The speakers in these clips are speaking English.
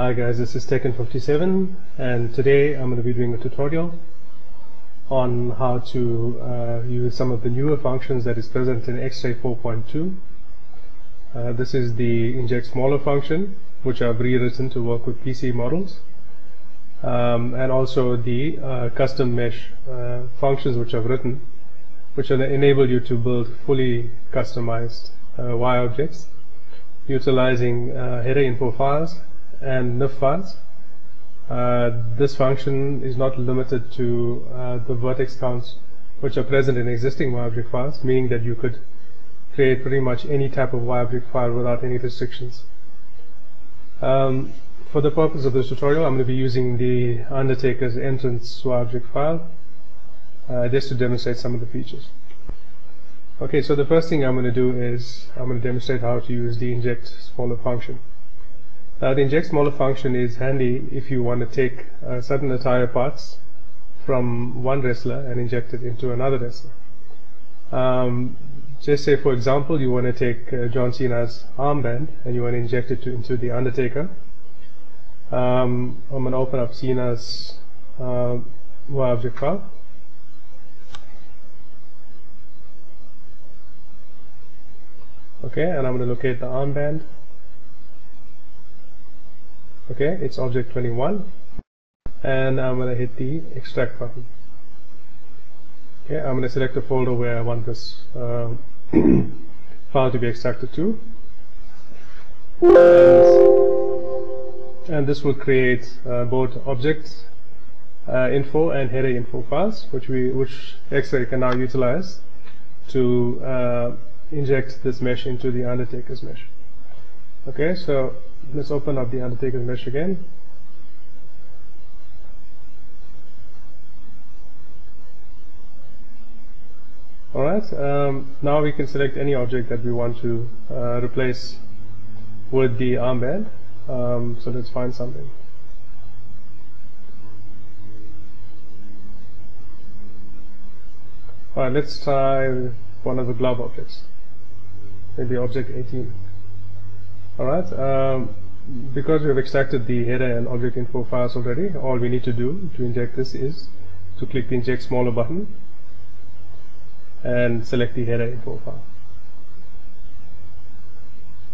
Hi guys, this is Tekken57 and today I'm going to be doing a tutorial on how to use some of the newer functions that is present in X-Ray 4.2. This is the inject smaller function, which I've rewritten to work with PC models, and also the custom mesh functions which I've written, which will enable you to build fully customized Y objects utilizing header info files and NIF files. This function is not limited to the vertex counts which are present in existing Y-object files, meaning that you could create pretty much any type of Y-object file without any restrictions. For the purpose of this tutorial, I'm going to be using the Undertaker's entrance Y-object file just to demonstrate some of the features. Okay, so the first thing I'm going to do is I'm going to demonstrate how to use the inject smaller function. The inject smaller function is handy if you want to take certain attire parts from one wrestler and inject it into another wrestler. Just say, for example, you want to take John Cena's armband and you want to inject it into the Undertaker. I'm going to open up Cena's Y-object file. Okay, and I'm going to locate the armband. Okay, it's object 21, and I'm going to hit the extract button. Okay, I'm going to select a folder where I want this file to be extracted to, and this will create both object info and header info files, which X-Ray can now utilize to inject this mesh into the Undertaker's mesh. Okay, so let's open up the Undertaker's mesh again. Alright, now we can select any object that we want to replace with the armband. So let's find something. Alright, let's try one of the glove objects, maybe object 18. Alright, because we have extracted the header and object info files already, all we need to do to inject this is to click the inject smaller button and select the header info file.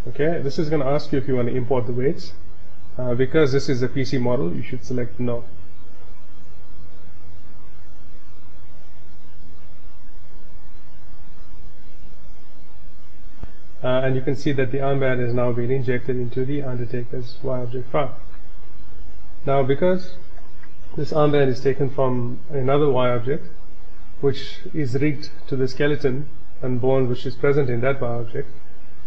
Okay, this is going to ask you if you want to import the weights. Because this is a PC model, you should select no. And you can see that the armband is now being injected into the Undertaker's Y-object file. Now, because this armband is taken from another Y-object, which is rigged to the skeleton and bone which is present in that Y-object,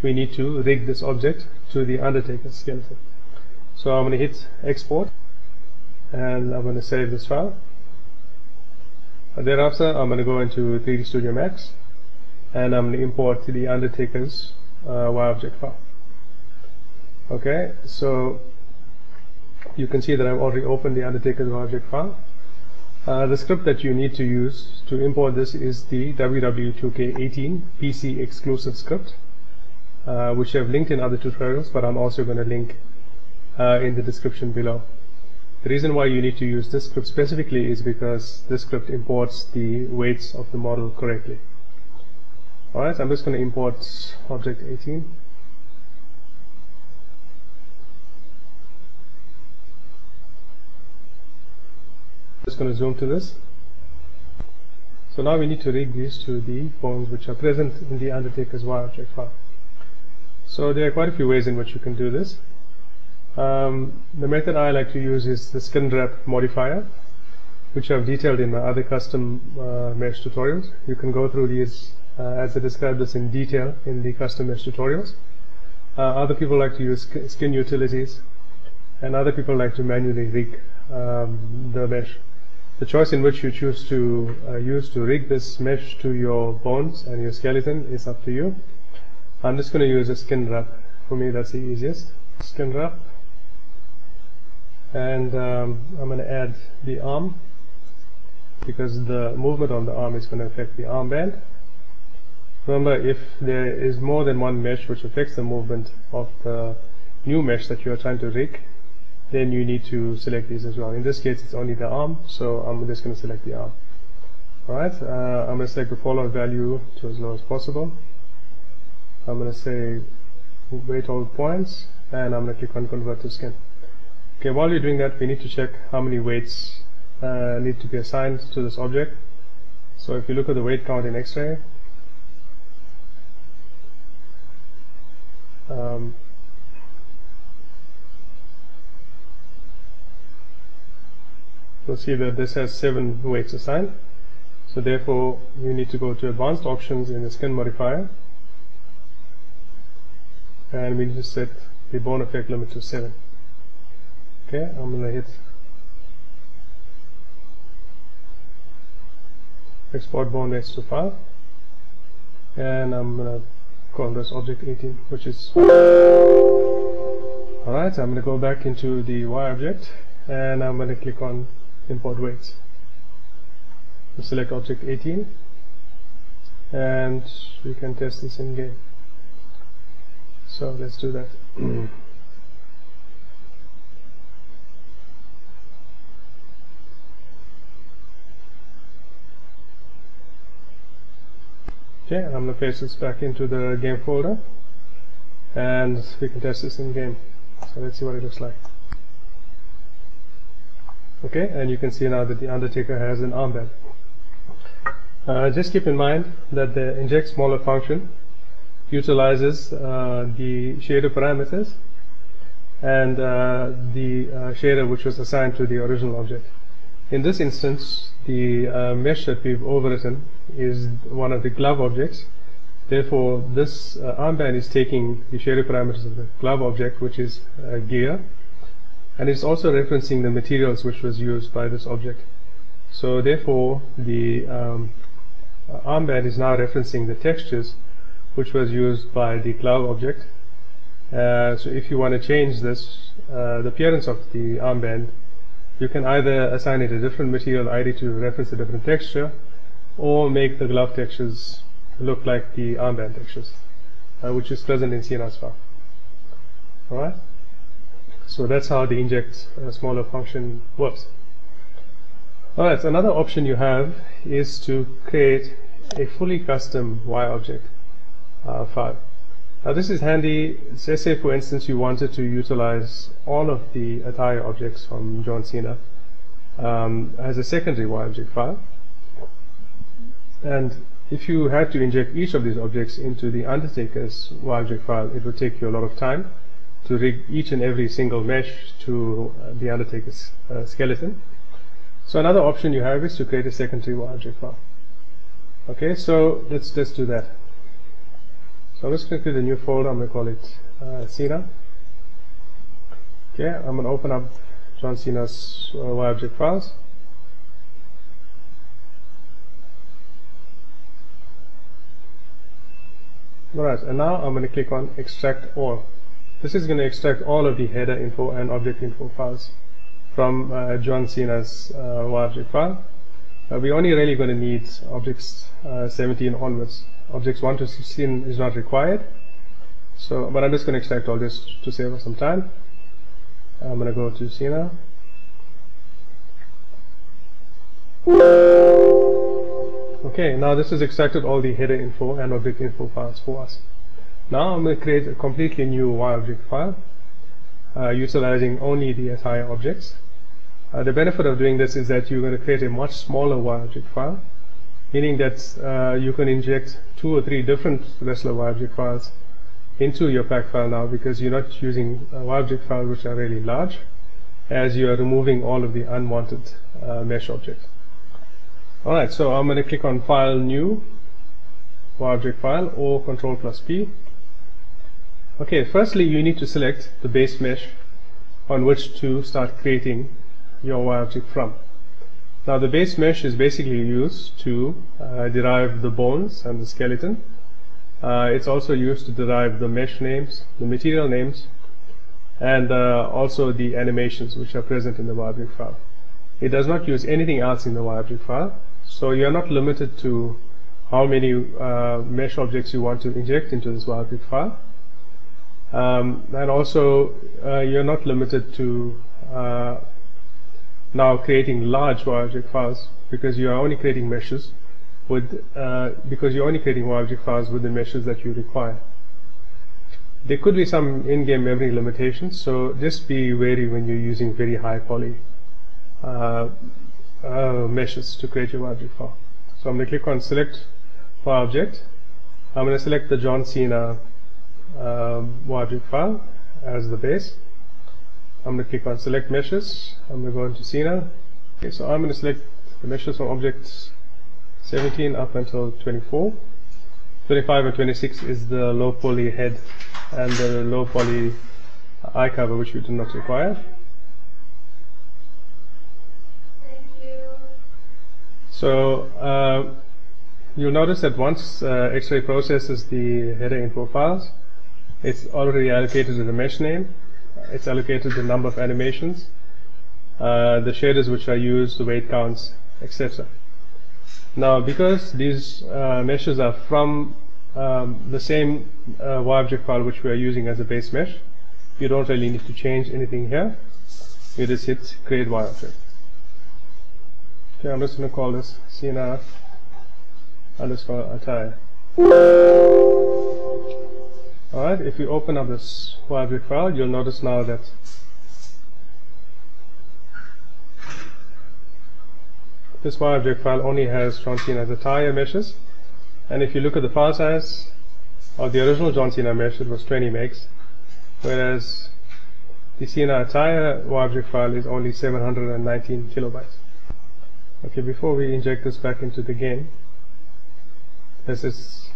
we need to rig this object to the Undertaker's skeleton. So I'm going to hit export, and I'm going to save this file. Thereafter, I'm going to go into 3D Studio Max, and I'm going to import the Undertaker's Y-object file. Okay, so you can see that I've already opened the Undertaker's Y-object file. The script that you need to use to import this is the WW2K18 PC exclusive script, which I've linked in other tutorials, but I'm also going to link in the description below. The reason why you need to use this script specifically is because this script imports the weights of the model correctly. Alright, I'm just going to import object 18. Just going to zoom to this. So now we need to rig these to the bones which are present in the Undertaker's Y-object file. So there are quite a few ways in which you can do this. The method I like to use is the skin wrap modifier, which I've detailed in my other custom mesh tutorials. You can go through these as I described this in detail in the custom mesh tutorials. Other people like to use skin utilities, and other people like to manually rig the mesh. The choice in which you choose to use to rig this mesh to your bones and your skeleton is up to you. I'm just going to use a skin wrap. For me, that's the easiest. Skin wrap, and I'm going to add the arm, because the movement on the arm is going to affect the armband. Remember, if there is more than one mesh which affects the movement of the new mesh that you are trying to rig, then you need to select these as well. In this case, it's only the arm, so I'm just going to select the arm. Alright, I'm going to select the fallout value to as low as possible. I'm going to say weight all points, and I'm going to click on convert to skin. Okay, while you're doing that, we need to check how many weights need to be assigned to this object. So if you look at the weight count in X-Ray, you'll see that this has 7 weights assigned. So therefore, you need to go to advanced options in the skin modifier, and we need to set the bone effect limit to 7. Okay, I'm going to hit export bone weights to file, and I'm going to call this object 18, which is alright. I'm going to go back into the Y object, and I'm going to click on import weights. Select object 18, and we can test this in game. So let's do that. Okay, I'm going to paste this back into the game folder, and we can test this in game. So let's see what it looks like. Okay, and you can see now that the Undertaker has an armband. Just keep in mind that the inject smaller function utilizes the shader parameters and the shader which was assigned to the original object. In this instance, the mesh that we've overwritten is one of the glove objects. Therefore, this armband is taking the shader parameters of the glove object, which is gear, and it's also referencing the materials which was used by this object. So therefore, the armband is now referencing the textures which was used by the glove object. So if you want to change this, the appearance of the armband, you can either assign it a different material ID to reference a different texture, or make the glove textures look like the armband textures, which is present in CNR's file. Alright, so that's how the inject smaller function works. Alright, so another option you have is to create a fully custom Y object file. Now this is handy. Let's say for instance you wanted to utilize all of the attire objects from John Cena as a secondary Y object file, and if you had to inject each of these objects into the Undertaker's Y object file, it would take you a lot of time to rig each and every single mesh to the Undertaker's skeleton. So another option you have is to create a secondary Y object file. Okay, so let's do that. So I'm just going to create a new folder. I'm going to call it Cena. Okay, I'm going to open up John Cena's Y object files. Alright, and now I'm going to click on extract all. This is going to extract all of the header info and object info files from John Cena's Y object file. We're only really going to need objects 17 onwards. Objects 1 to 16 is not required. So, but I'm just going to extract all this to save us some time. I'm going to go to Cena. Okay, now this has extracted all the header info and object info files for us. Now I'm going to create a completely new Y object file utilizing only the attire objects. The benefit of doing this is that you're going to create a much smaller Y object file, meaning that you can inject 2 or 3 different wrestler Y object files into your pack file now, because you're not using Y object files which are really large, as you are removing all of the unwanted mesh objects. Alright, so I'm going to click on File, New, Y object file, or Ctrl+P. Okay, firstly you need to select the base mesh on which to start creating your Y object from. Now the base mesh is basically used to derive the bones and the skeleton. It's also used to derive the mesh names, the material names, and also the animations which are present in the Y object file. It does not use anything else in the Y object file, so you are not limited to how many mesh objects you want to inject into this Y object file. And also you're not limited to now creating large WebObject files, because you are only creating meshes with WebObject files with the meshes that you require. There could be some in-game memory limitations, so just be wary when you're using very high poly meshes to create your WebObject file. So I'm going to click on select WebObject. I'm going to select the John Cena WebObject file as the base. I'm going to click on select meshes. I'm going to go into Cena. Okay, so I'm going to select the meshes from objects 17 up until 24. 25 and 26 is the low poly head and the low poly eye cover, which we do not require. Thank you. So you'll notice that once X-Ray processes the header info files, it's already allocated the mesh name, it's allocated the number of animations, the shaders which are used, the weight counts, etc. Now, because these meshes are from the same WebObject file which we are using as a base mesh, you don't really need to change anything here. You just hit create WebObject. Okay, I'm just going to call this Cena underscore attire. Alright, if you open up this WebObject file, you'll notice now that this WebObject file only has John Cena's attire meshes, and if you look at the file size of the original John Cena mesh, it was 20 megs, whereas the Cena attire WebObject file is only 719 kilobytes. Okay, before we inject this back into the game, let's just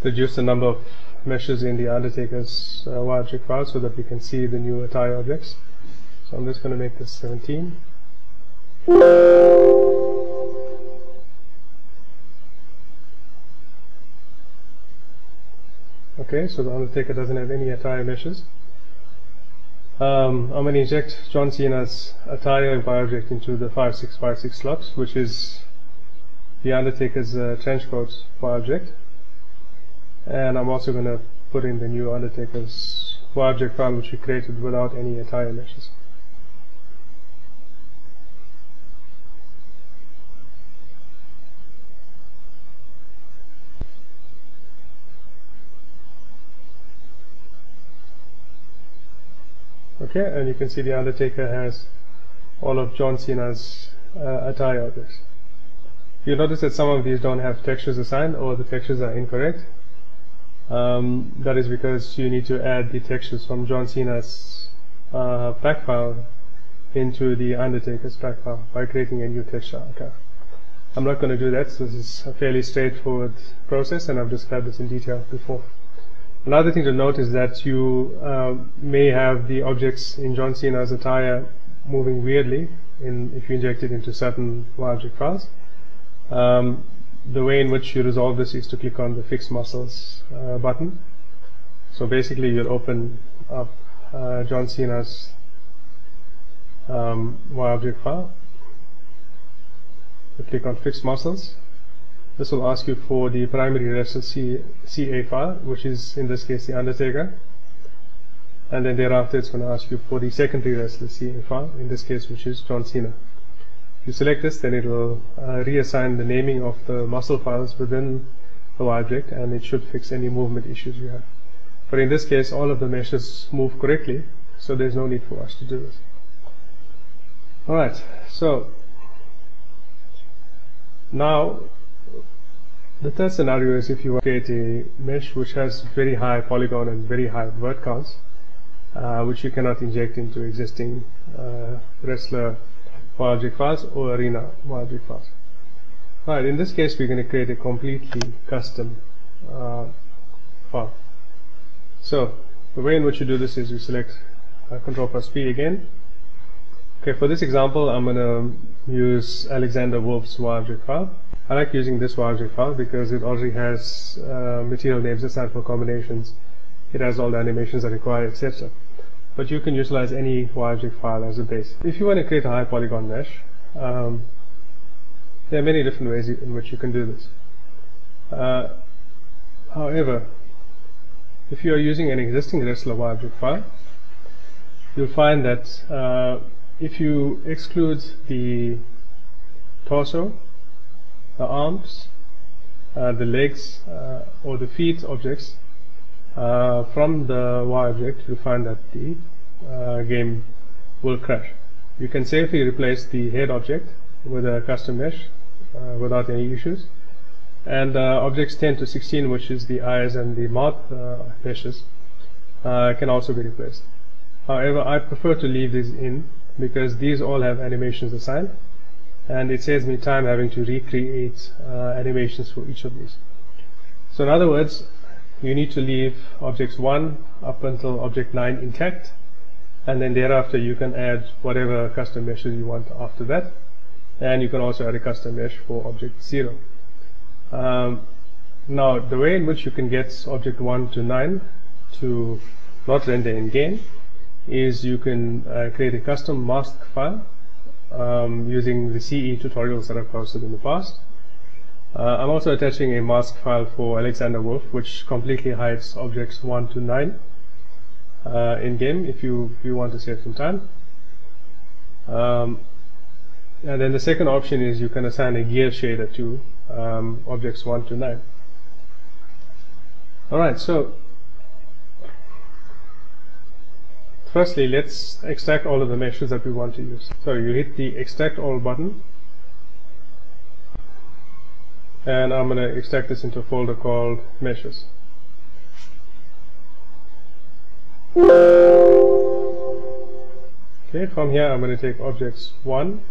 reduce the number of meshes in the Undertaker's WebObject file so that we can see the new attire objects. So I'm just going to make this 17. Okay, so the Undertaker doesn't have any attire meshes. I'm going to inject John Cena's attire WebObject into the 5656 slot, which is the Undertaker's trench coat WebObject. And I'm also going to put in the new Undertaker's WebObject file which we created without any attire meshes. Okay, and you can see the Undertaker has all of John Cena's attire objects. You notice that some of these don't have textures assigned, or the textures are incorrect. That is because you need to add the textures from John Cena's pack file into the Undertaker's pack file by creating a new texture archive. I'm not going to do that, so this is a fairly straightforward process, and I've described this in detail before. Another thing to note is that you may have the objects in John Cena's attire moving weirdly if you inject it into certain WebObject files. The way in which you resolve this is to click on the Fix Muscles button. So basically you'll open up John Cena's WebObject file. You click on Fix Muscles. This will ask you for the primary restless CA file, which is in this case the Undertaker, and then thereafter it's going to ask you for the secondary restless CA file, in this case which is John Cena. If you select this, then it will reassign the naming of the muscle files within the WebObject, and it should fix any movement issues you have. But in this case, all of the meshes move correctly, so there's no need for us to do this. Alright, so now the third scenario is if you create a mesh which has very high polygon and very high vert counts, which you cannot inject into existing wrestler WebObject files or arena WebObject files. Alright, in this case we're going to create a completely custom file. So the way in which you do this is you select Ctrl+P again. Okay, for this example I'm going to use Alexander Wolf's WebObject file. I like using this WebObject file because it already has material names assigned for combinations. It has all the animations that are required, etc. But you can utilize any WebObject file as a base. If you want to create a high polygon mesh, there are many different ways in which you can do this. However, if you are using an existing wrestler WebObject file, you'll find that if you exclude the torso, the arms, the legs or the feet objects from the Y object, you'll find that the game will crash. You can safely replace the head object with a custom mesh without any issues, and objects 10 to 16, which is the eyes and the mouth meshes, can also be replaced. However, I prefer to leave these in because these all have animations assigned, and it saves me time having to recreate animations for each of these. So in other words, you need to leave objects 1 up until object 9 intact, and then thereafter you can add whatever custom meshes you want after that, and you can also add a custom mesh for object 0. Now the way in which you can get object 1 to 9 to not render in game is you can create a custom mask file using the CE tutorials that I've posted in the past. I'm also attaching a mask file for Alexander Wolf, which completely hides objects 1 to 9 in game if you want to save some time. And then the second option is you can assign a gear shader to objects 1 to 9. Alright, so firstly, let's extract all of the meshes that we want to use. So you hit the extract all button, and I'm going to extract this into a folder called meshes. Okay, from here I'm going to take objects 1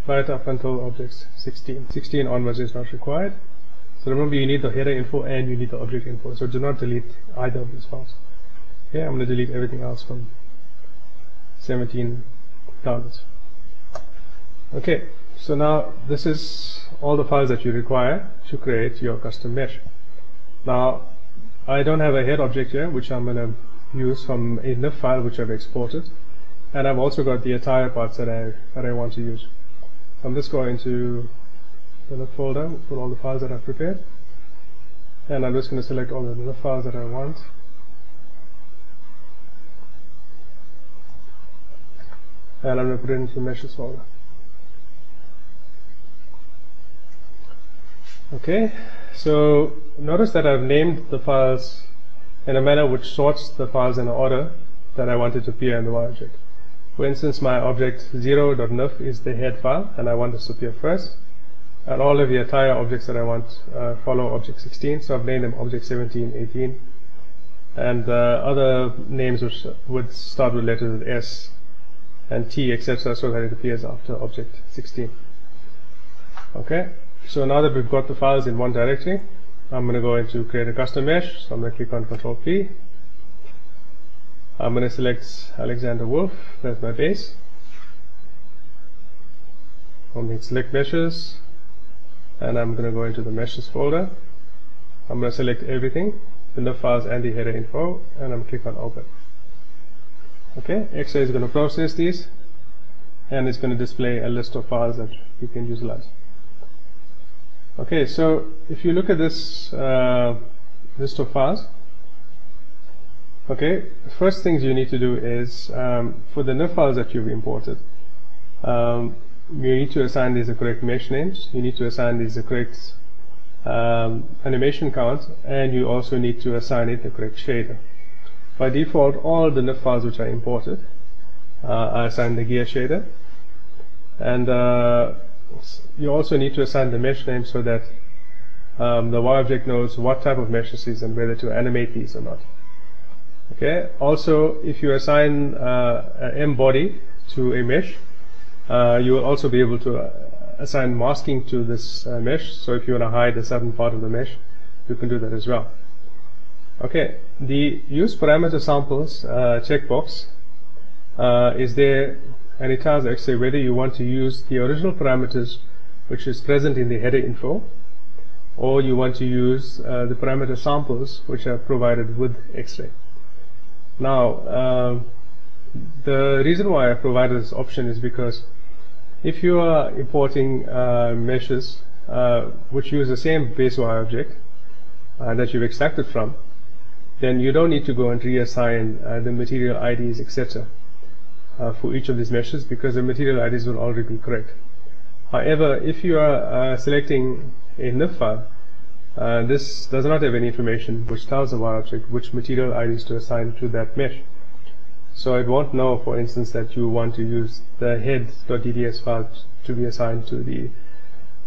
right up until objects 16. 16 onwards is not required. So remember, you need the header info and you need the object info, so do not delete either of these files. Okay, I'm going to delete everything else from 17 downwards. Okay, so now this is all the files that you require to create your custom mesh. Now I don't have a head object here, which I'm going to use from a NIF file which I've exported, and I've also got the attire parts that I want to use. I'm just going to the NIF folder for all the files that I've prepared, and I'm just going to select all the NIF files that I want. And I'm going to put it into the meshes folder. Okay, so notice that I've named the files in a manner which sorts the files in an order that I want it to appear in the Y object. For instance, my object 0.nif is the head file, and I want this to appear first. And all of the attire objects that I want follow object 16, so I've named them object 17, 18, and other names which would start with letters S and T, etc., so that it appears after object 16. Okay, so now that we've got the files in one directory, I'm going to go into create a custom mesh. So I'm going to click on Control P. I'm going to select Alexander Wolf, that's my base. I'm going to select meshes, and I'm going to go into the meshes folder. I'm going to select everything, the NIF files and the header info, and I'm going to click on open. Okay, X-Ray is going to process these, and it's going to display a list of files that you can utilize. Okay, so if you look at this list of files, okay, first things you need to do is for the NIF files that you've imported, you need to assign these the correct mesh names, you need to assign these the correct animation count, and you also need to assign it the correct shader. By default, all the NIF files which are imported are assigned the gear shader, and you also need to assign the mesh name so that the Y object knows what type of mesh this is and whether to animate these or not. Okay. Also, if you assign an M body to a mesh, you will also be able to assign masking to this mesh. So if you want to hide a certain part of the mesh, you can do that as well. Okay, the use parameter samples checkbox is there, and it tells X-Ray whether you want to use the original parameters which is present in the header info, or you want to use the parameter samples which are provided with X-Ray. Now, the reason why I provided this option is because if you are importing meshes which use the same base Y object that you've extracted from, then you don't need to go and reassign the material IDs, etc. for each of these meshes, because the material IDs will already be correct. However, if you are selecting a NIF file, this does not have any information which tells the Y object which material IDs to assign to that mesh. So it won't know, for instance, that you want to use the head.dds file to be assigned to the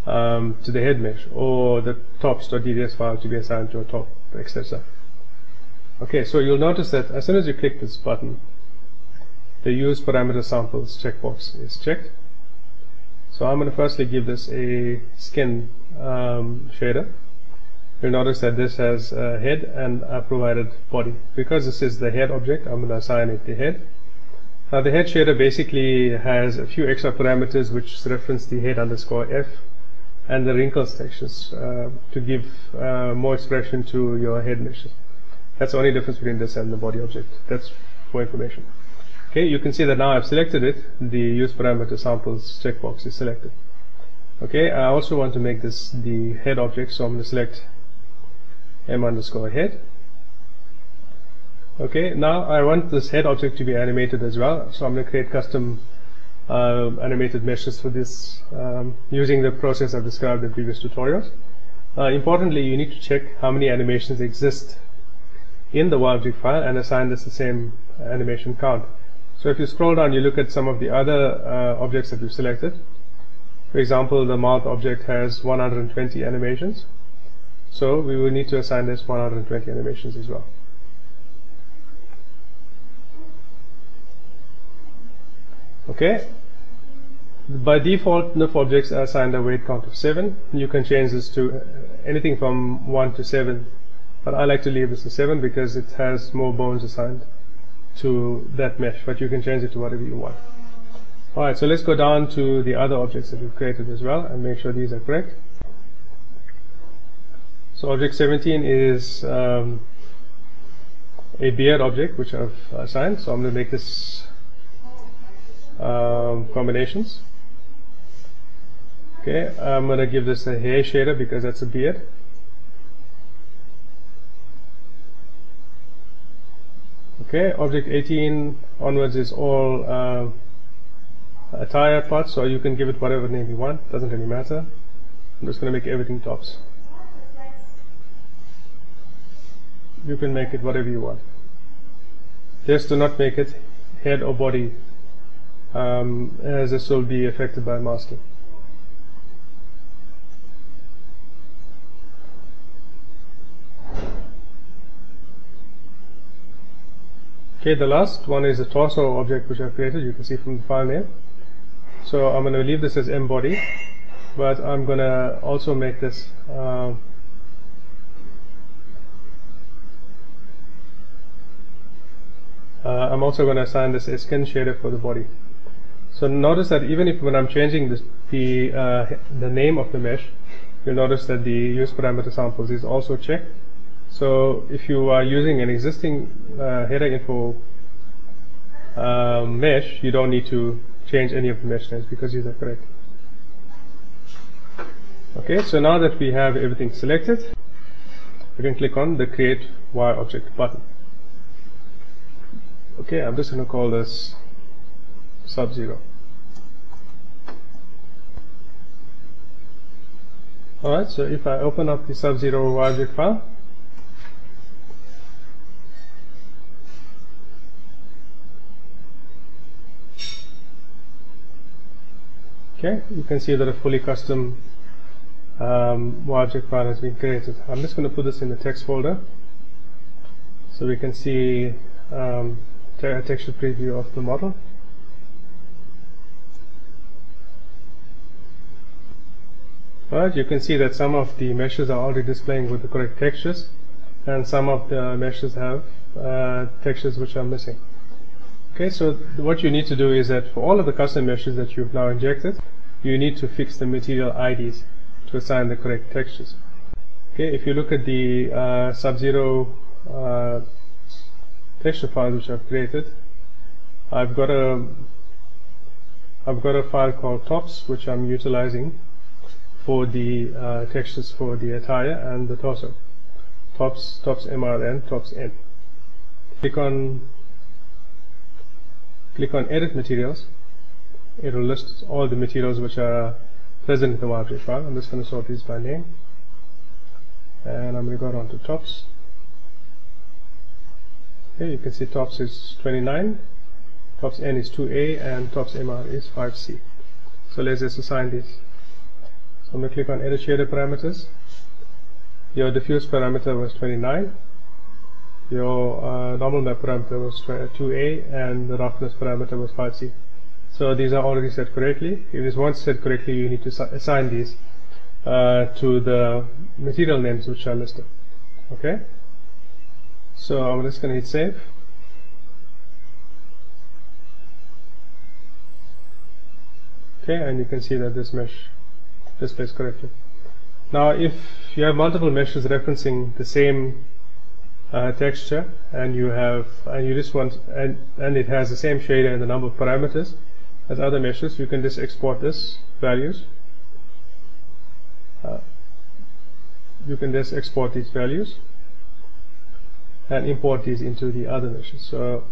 head mesh, or the tops.dds file to be assigned to a top, etc. Okay, so you'll notice that as soon as you click this button, the use parameter samples checkbox is checked. So I'm going to firstly give this a skin shader. You'll notice that this has a head and a provided body. Because this is the head object, I'm going to assign it the head. Now the head shader basically has a few extra parameters which reference the head underscore F and the wrinkles textures to give more expression to your head meshes. That's the only difference between this and the body object. That's for information. Okay, you can see that now I've selected it. The use parameter samples checkbox is selected. Okay, I also want to make this the head object, so I'm going to select m underscore head. Okay, now I want this head object to be animated as well, so I'm going to create custom animated meshes for this using the process I've described in previous tutorials. Importantly, you need to check how many animations exist in the Y-object file and assign this the same animation count. So if you scroll down, you look at some of the other objects that we've selected. For example, the mouth object has 120 animations. So we will need to assign this 120 animations as well. Okay. By default, NIF objects are assigned a weight count of 7. You can change this to anything from 1 to 7. But I like to leave this to 7 because it has more bones assigned to that mesh, but you can change it to whatever you want. Alright, so let's go down to the other objects that we've created as well and make sure these are correct. So object 17 is a beard object which I've assigned, so I'm going to make this combinations. Okay, I'm going to give this a hair shader because that's a beard. Okay, object 18 onwards is all attire parts, so you can give it whatever name you want, doesn't really matter. I'm just going to make everything tops. You can make it whatever you want. Just do not make it head or body, as this will be affected by masking. Okay, the last one is the torso object which I've created, you can see from the file name. So I'm going to leave this as mbody, but I'm going to also make this I'm also going to assign this a skin shader for the body. So notice that even if when I'm changing this, the name of the mesh, you'll notice that the use parameter samples is also checked. So if you are using an existing header info mesh, you don't need to change any of the mesh names because these are correct. Okay, so now that we have everything selected, we can click on the Create Y Object button. Okay, I'm just going to call this Sub-Zero. Alright, so if I open up the Sub-Zero Y Object file, okay, you can see that a fully custom Y-object file has been created. I'm just going to put this in the text folder so we can see a texture preview of the model. Alright, you can see that some of the meshes are already displaying with the correct textures, and some of the meshes have textures which are missing. Okay, so what you need to do is that for all of the custom meshes that you've now injected, you need to fix the material IDs to assign the correct textures. Okay, if you look at the Sub-Zero texture file which I've created, I've got a file called tops which I'm utilizing for the textures for the attire and the torso. Tops mrn, tops n. Click on click on Edit Materials, it will list all the materials which are present in the object file. I'm just going to sort these by name, and I'm going to go down to tops. Okay, you can see tops is 29, tops N is 2A, and tops MR is 5C. So let's just assign these. So I'm going to click on Edit Shader Parameters. Your diffuse parameter was 29, your normal map parameter was 2A, and the roughness parameter was 5C. So these are already set correctly. If this one's set correctly, you need to assign these to the material names which are listed. Okay? So I'm just going to hit save. Okay, and you can see that this mesh displays correctly. Now if you have multiple meshes referencing the same texture, and you just want and it has the same shader and the number of parameters as other meshes, you can just export this values. You can just export these values and import these into the other meshes. So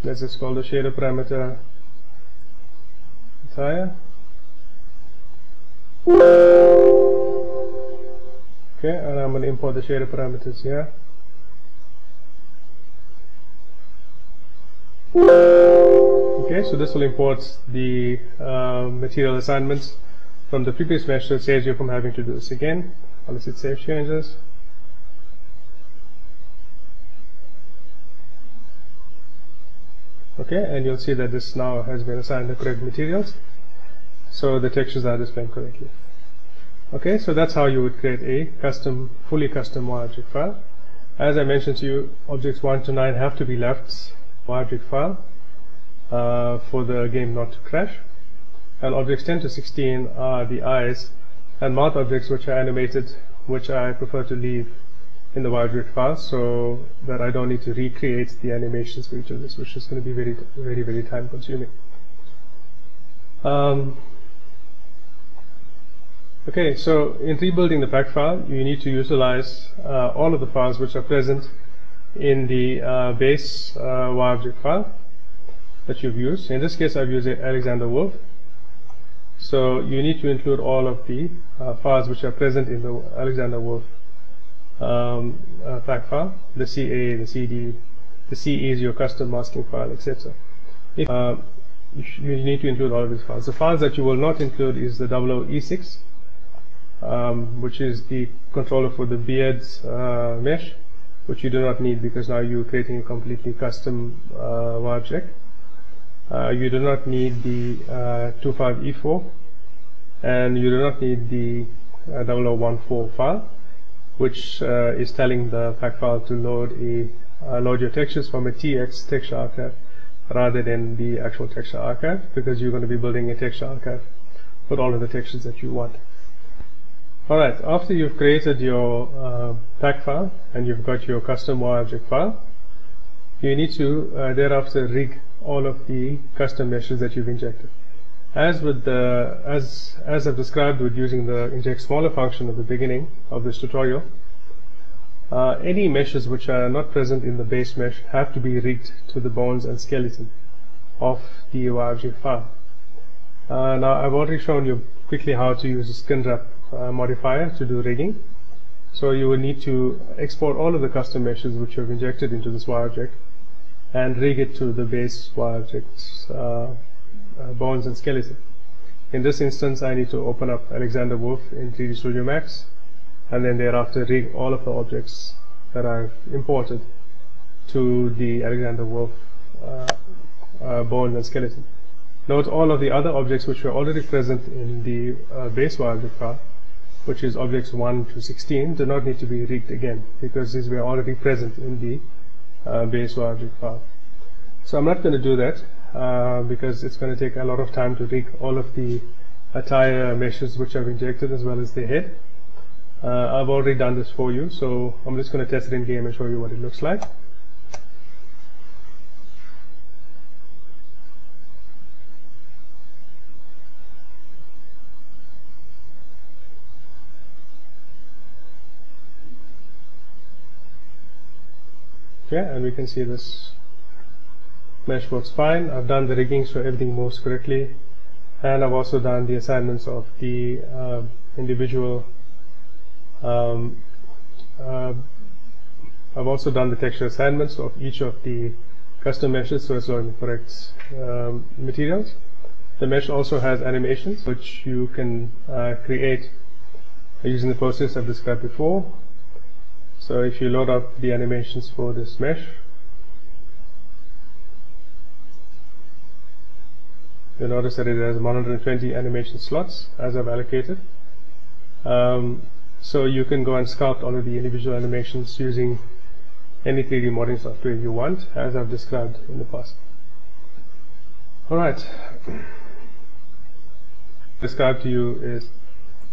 let's just call the shader parameter entire. Okay, and I'm going to import the shader parameters here. Okay, so this will import the material assignments from the previous mesh, so it saves you from having to do this again. Let's hit Save Changes. Okay, and you'll see that this now has been assigned the correct materials, so the textures are displaying correctly. Okay, so that's how you would create a fully custom object file. As I mentioned to you, objects 1 to 9 have to be left object file for the game not to crash, and objects 10 to 16 are the eyes and mouth objects which are animated, which I prefer to leave in the object file so that I don't need to recreate the animations for each of this, which is going to be very time consuming. Okay, so in rebuilding the pack file, you need to utilize all of the files which are present in the base object file that you've used. In this case, I've used Alexander Wolf. So you need to include all of the files which are present in the Alexander Wolf pack file, the CA, the CD, the CE is your custom masking file, etc. You need to include all of these files. The files that you will not include is the 00E6, which is the controller for the beards mesh, which you do not need because now you're creating a completely custom object. You do not need the 25E4, and you do not need the 0014 file, which is telling the pack file to load your textures from a TX texture archive rather than the actual texture archive, because you're going to be building a texture archive with all of the textures that you want. Alright, after you've created your pack file and you've got your custom object file, you need to thereafter rig all of the custom meshes that you've injected. As I've described with using the inject smaller function at the beginning of this tutorial, any meshes which are not present in the base mesh have to be rigged to the bones and skeleton of the object file. Now I've already shown you quickly how to use the skin wrap modifier to do rigging. So you will need to export all of the custom meshes which you have injected into this object and rig it to the base object's bones and skeleton. In this instance, I need to open up Alexander Wolf in 3D Studio Max and then thereafter rig all of the objects that I've imported to the Alexander Wolf bone and skeleton. Note all of the other objects which were already present in the base object file, which is objects 1 to 16, do not need to be rigged again because these were already present in the base object file. So I'm not going to do that because it's going to take a lot of time to rig all of the entire meshes which I've injected as well as the head. I've already done this for you, so I'm just going to test it in game and show you what it looks like. Okay, and we can see this mesh works fine. I've done the rigging so everything moves correctly, and I've also done the assignments of the individual I've also done the texture assignments of each of the custom meshes so as on the correct materials. The mesh also has animations which you can create using the process I've described before. So if you load up the animations for this mesh, you'll notice that it has 120 animation slots as I've allocated. So you can go and sculpt all of the individual animations using any 3D modeling software you want, as I've described in the past. Alright, describe to you is,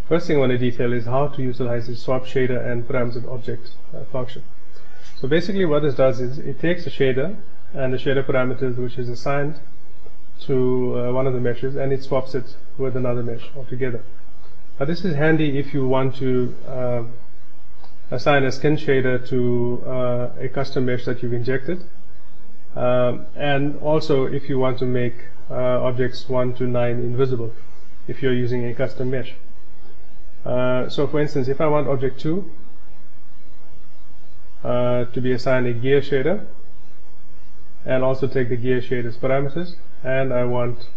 first thing I want to detail is how to utilize the swap shader and params with object function. So basically what this does is it takes a shader and the shader parameters which is assigned to one of the meshes, and it swaps it with another mesh altogether. Now this is handy if you want to assign a skin shader to a custom mesh that you've injected, and also if you want to make objects 1 to 9 invisible if you're using a custom mesh. So for instance, if I want object 2 to be assigned a gear shader and also take the gear shader's parameters, and I want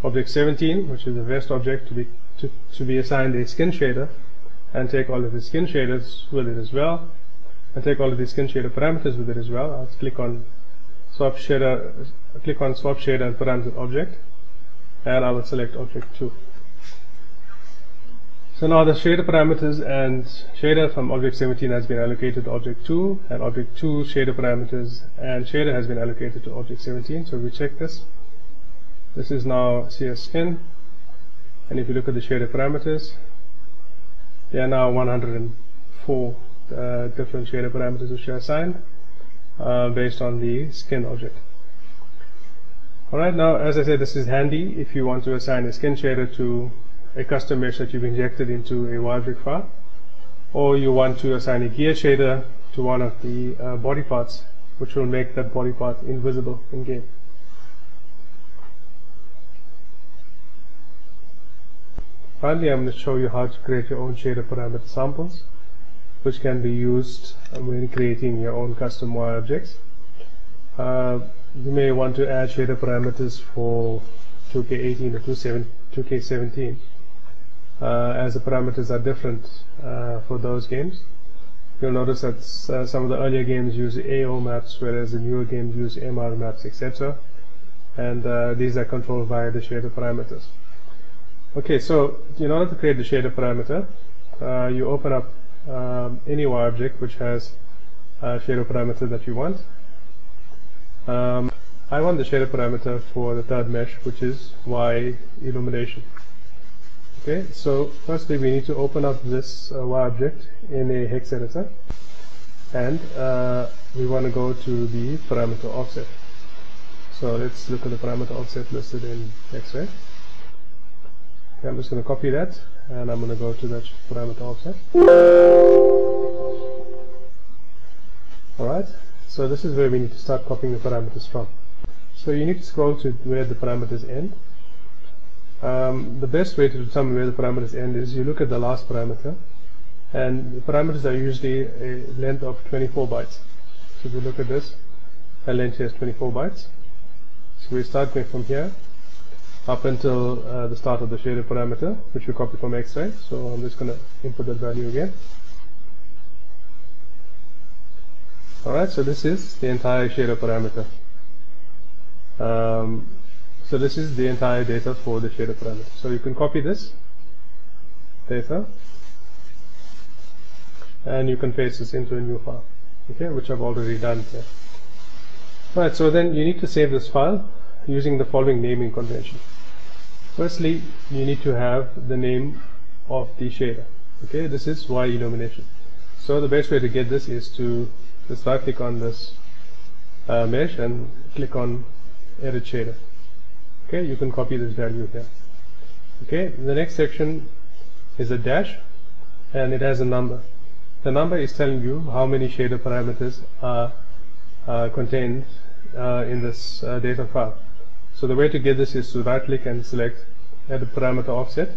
object 17, which is a vest object, to be assigned a skin shader and take all of the skin shaders with it as well, and take all of the skin shader parameters with it as well. I'll click on swap shader and params with object, and I will select object 2. So now the shader parameters and shader from object 17 has been allocated to object 2, and object 2 shader parameters and shader has been allocated to object 17. So we check this. This is now CS skin, and if you look at the shader parameters, there are now 104 different shader parameters which are assigned based on the skin object. Alright, now as I said, this is handy if you want to assign a skin shader to a custom mesh that you've injected into a wireframe file, or you want to assign a gear shader to one of the body parts, which will make that body part invisible in game. Finally, I'm going to show you how to create your own shader parameter samples, which can be used when creating your own custom wire objects. You may want to add shader parameters for 2K18 or 2K17, as the parameters are different for those games. You'll notice that some of the earlier games use AO maps, whereas the newer games use MR maps, etc. And these are controlled via the shader parameters. Okay, so in order to create the shader parameter, you open up any wire object which has a shader parameter that you want. I want the shader parameter for the third mesh, which is Y illumination. Okay, so firstly we need to open up this Y object in a hex editor, and we want to go to the parameter offset. So let's look at the parameter offset listed in X-Ray. Okay, I'm just going to copy that, and I'm going to go to that parameter offset. Alright, so this is where we need to start copying the parameters from. So you need to scroll to where the parameters end. The best way to determine where the parameters end is you look at the last parameter, and the parameters are usually a length of 24 bytes. So if you look at this, the length here is 24 bytes. So we start going from here up until the start of the shader parameter, which we copied from X-Ray. So I'm just going to input that value again. Alright, so this is the entire shader parameter. So this is the entire data for the shader parameter. So you can copy this data and you can paste this into a new file, okay, which I've already done here. Alright, so then you need to save this file using the following naming convention. Firstly, you need to have the name of the shader. Okay, this is Y illumination. So the best way to get this is to just right click on this mesh and click on edit shader. Okay, you can copy this value here. Okay, the next section is a dash, and it has a number. The number is telling you how many shader parameters are contained in this data file. So the way to get this is to right click and select edit parameter offset,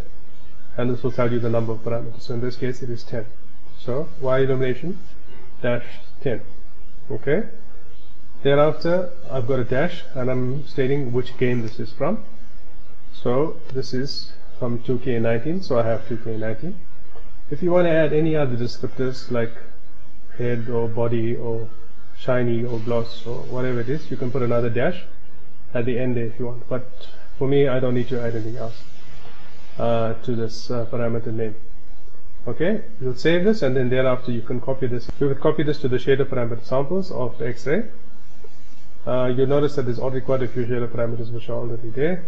and this will tell you the number of parameters. So in this case it is 10. So y illumination dash 10. Okay. Thereafter I've got a dash and I'm stating which game this is from. So this is from 2K19, so I have 2K19. If you want to add any other descriptors like head or body or shiny or gloss or whatever it is, you can put another dash at the end there if you want. But for me, I don't need to add anything else to this parameter name. Okay, you'll save this, and then thereafter you can copy this. You can copy this to the shader parameter samples of the X-ray. You'll notice that there's already quite a few shader parameters which are already there.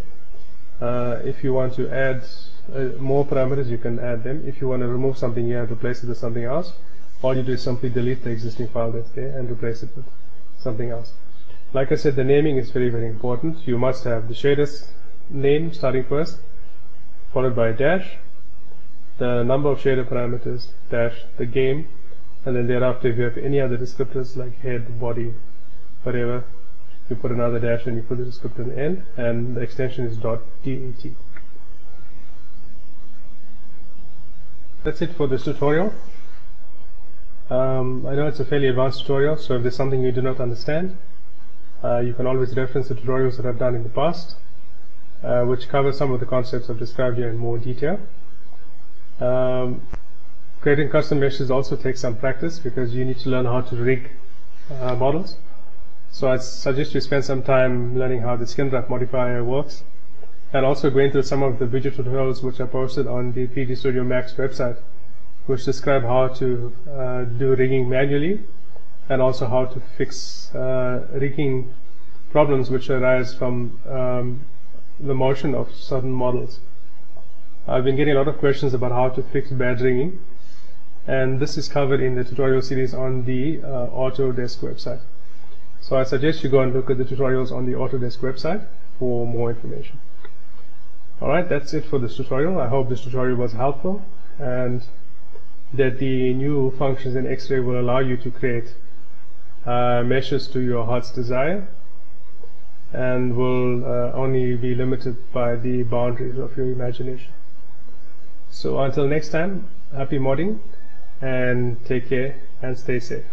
If you want to add more parameters, you can add them. If you want to remove something here and replace it with something else, all you do is simply delete the existing file that's there and replace it with something else. Like I said, the naming is very, very important. You must have the shader's name starting first, followed by a dash, the number of shader parameters, dash, the game, and then thereafter if you have any other descriptors like head, body, whatever, you put another dash and you put the descriptor in the end, and the extension is .dat. That's it for this tutorial. I know it's a fairly advanced tutorial, so if there's something you do not understand, you can always reference the tutorials that I've done in the past, which cover some of the concepts I've described here in more detail. Creating custom meshes also takes some practice because you need to learn how to rig models. So I suggest you spend some time learning how the skin wrap modifier works, and also going through some of the video tutorials which are posted on the 3D Studio Max website, which describe how to do rigging manually, and also how to fix rigging problems which arise from the motion of certain models. I've been getting a lot of questions about how to fix bad rigging, and this is covered in the tutorial series on the Autodesk website. So I suggest you go and look at the tutorials on the Autodesk website for more information. Alright, that's it for this tutorial. I hope this tutorial was helpful, and that the new functions in X-Ray will allow you to create meshes to your heart's desire, and will only be limited by the boundaries of your imagination. So until next time, happy modding, and take care and stay safe.